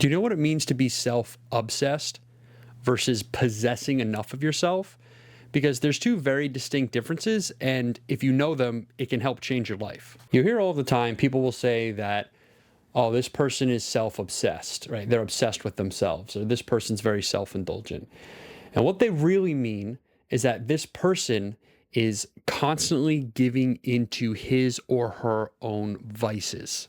Do you know what it means to be self-obsessed versus possessing enough of yourself? Because there's two very distinct differences, and if you know them, it can help change your life. You hear all the time, people will say that, oh, this person is self-obsessed, right? They're obsessed with themselves, or this person's very self-indulgent. And what they really mean is that this person is constantly giving into his or her own vices.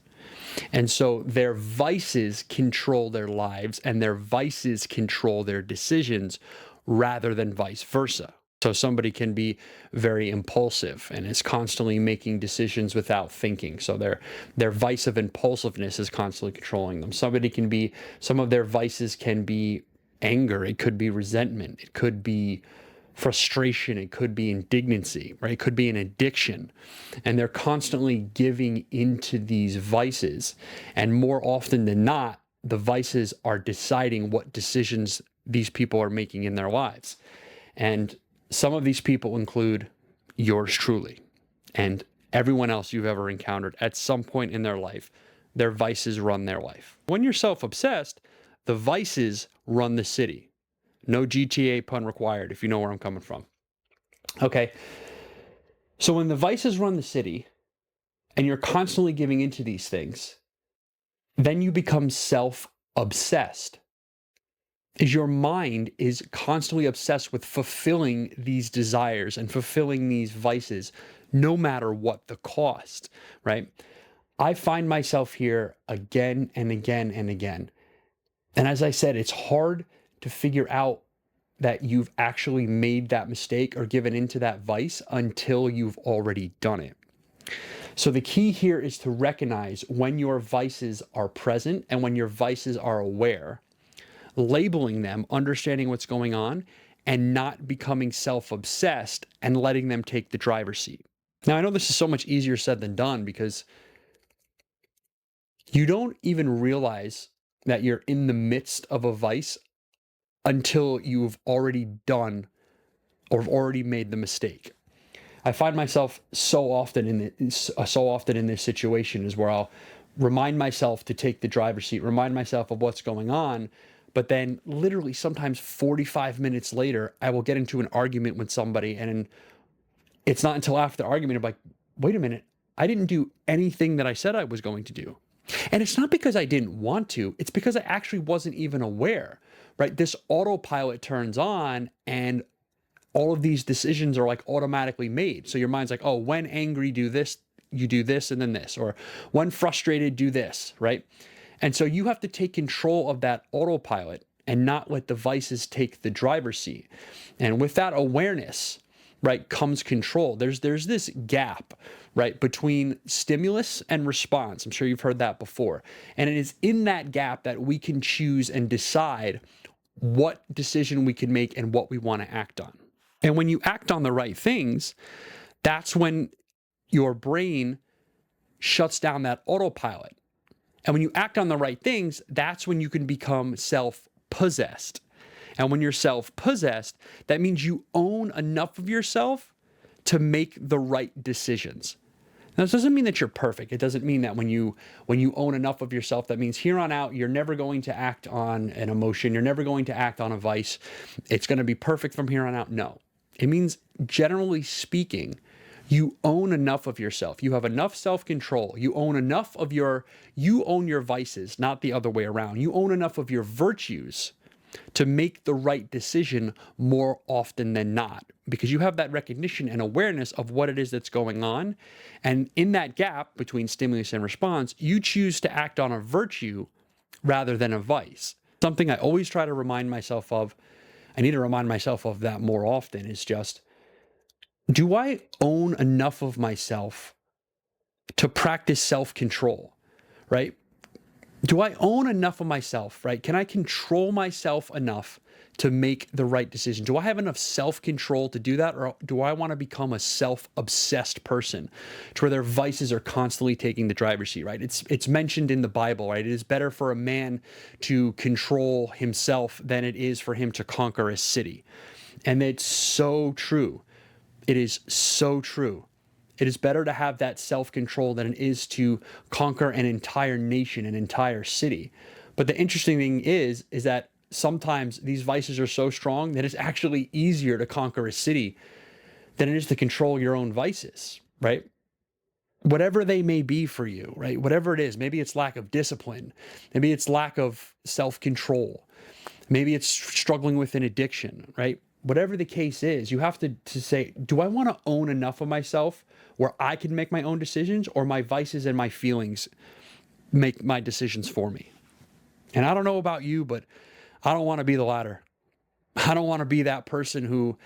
And so their vices control their lives and their vices control their decisions rather than vice versa. So somebody can be very impulsive and is constantly making decisions without thinking. So their vice of impulsiveness is constantly controlling them. Some of their vices can be anger, it could be resentment, it could be frustration, it could be indignancy, right? It could be an addiction. And they're constantly giving into these vices. And more often than not, the vices are deciding what decisions these people are making in their lives. And some of these people include yours truly and everyone else you've ever encountered at some point in their life. Their vices run their life. When you're self-obsessed, the vices run the city. No GTA pun required, if you know where I'm coming from. Okay. So when the vices run the city and you're constantly giving into these things, then you become self-obsessed. Is your mind is constantly obsessed with fulfilling these desires and fulfilling these vices, no matter what the cost, right? I find myself here again and again and again. And as I said, it's hard to figure out that you've actually made that mistake or given into that vice until you've already done it. So the key here is to recognize when your vices are present and when your vices are aware, labeling them, understanding what's going on, and not becoming self-obsessed and letting them take the driver's seat. Now, I know this is so much easier said than done because you don't even realize that you're in the midst of a vice until you've already done or have already made the mistake. I find myself so often in this situation is where I'll remind myself to take the driver's seat, remind myself of what's going on, but then literally sometimes 45 minutes later, I will get into an argument with somebody, and it's not until after the argument I'm like, wait a minute, I didn't do anything that I said I was going to do. And it's not because I didn't want to, it's because I actually wasn't even aware, right? This autopilot turns on and all of these decisions are like automatically made. So your mind's like, oh, when angry, do this, you do this, and then this, or when frustrated, do this, right? And so you have to take control of that autopilot and not let the vices take the driver's seat. And with that awareness, right, comes control. There's this gap, right, between stimulus and response. I'm sure you've heard that before. And it is in that gap that we can choose and decide what decision we can make and what we want to act on. And when you act on the right things, that's when your brain shuts down that autopilot. And when you act on the right things, that's when you can become self-possessed. And when you're self-possessed, that means you own enough of yourself to make the right decisions. Now, this doesn't mean that you're perfect. It doesn't mean that when you own enough of yourself, that means here on out, you're never going to act on an emotion. You're never going to act on a vice. It's going to be perfect from here on out. No. It means, generally speaking, you own enough of yourself. You have enough self-control. You own your vices, not the other way around. You own enough of your virtues to make the right decision more often than not, because you have that recognition and awareness of what it is that's going on. And in that gap between stimulus and response, you choose to act on a virtue rather than a vice. Something I always try to remind myself of, I need to remind myself of that more often, is just, do I own enough of myself to practice self-control, right? Do I own enough of myself, right? Can I control myself enough to make the right decision? Do I have enough self-control to do that? Or do I want to become a self-obsessed person to where their vices are constantly taking the driver's seat, right? It's mentioned in the Bible, right? It is better for a man to control himself than it is for him to conquer a city. And it's so true. It is so true. It is better to have that self-control than it is to conquer an entire nation, an entire city. But the interesting thing is that sometimes these vices are so strong that it's actually easier to conquer a city than it is to control your own vices, right? Whatever they may be for you, right? Whatever it is, maybe it's lack of discipline, maybe it's lack of self-control, maybe it's struggling with an addiction, right? Whatever the case is, you have to say, do I want to own enough of myself where I can make my own decisions, or my vices and my feelings make my decisions for me? And I don't know about you, but I don't want to be the latter. I don't want to be that person who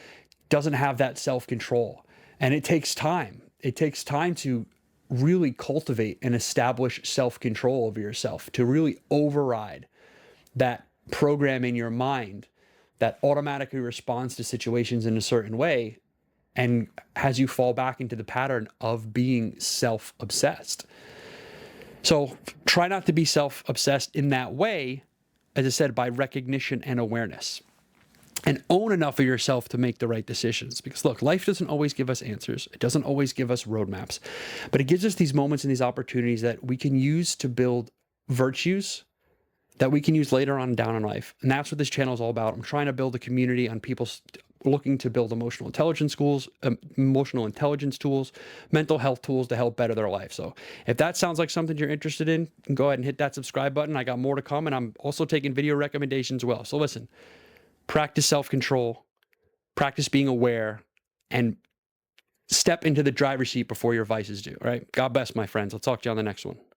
doesn't have that self-control. And it takes time. It takes time to really cultivate and establish self-control over yourself, to really override that program in your mind that automatically responds to situations in a certain way and has you fall back into the pattern of being self-obsessed. So try not to be self-obsessed in that way, as I said, by recognition and awareness. And own enough of yourself to make the right decisions. Because look, life doesn't always give us answers. It doesn't always give us roadmaps. But it gives us these moments and these opportunities that we can use to build virtues that we can use later on down in life. And that's what this channel is all about. I'm trying to build a community on people looking to build emotional intelligence tools, mental health tools to help better their life. So if that sounds like something you're interested in, go ahead and hit that subscribe button. I got more to come, and I'm also taking video recommendations as well. So listen, practice self-control, practice being aware, and step into the driver's seat before your vices do. All right. God bless, my friends. I'll talk to you on the next one.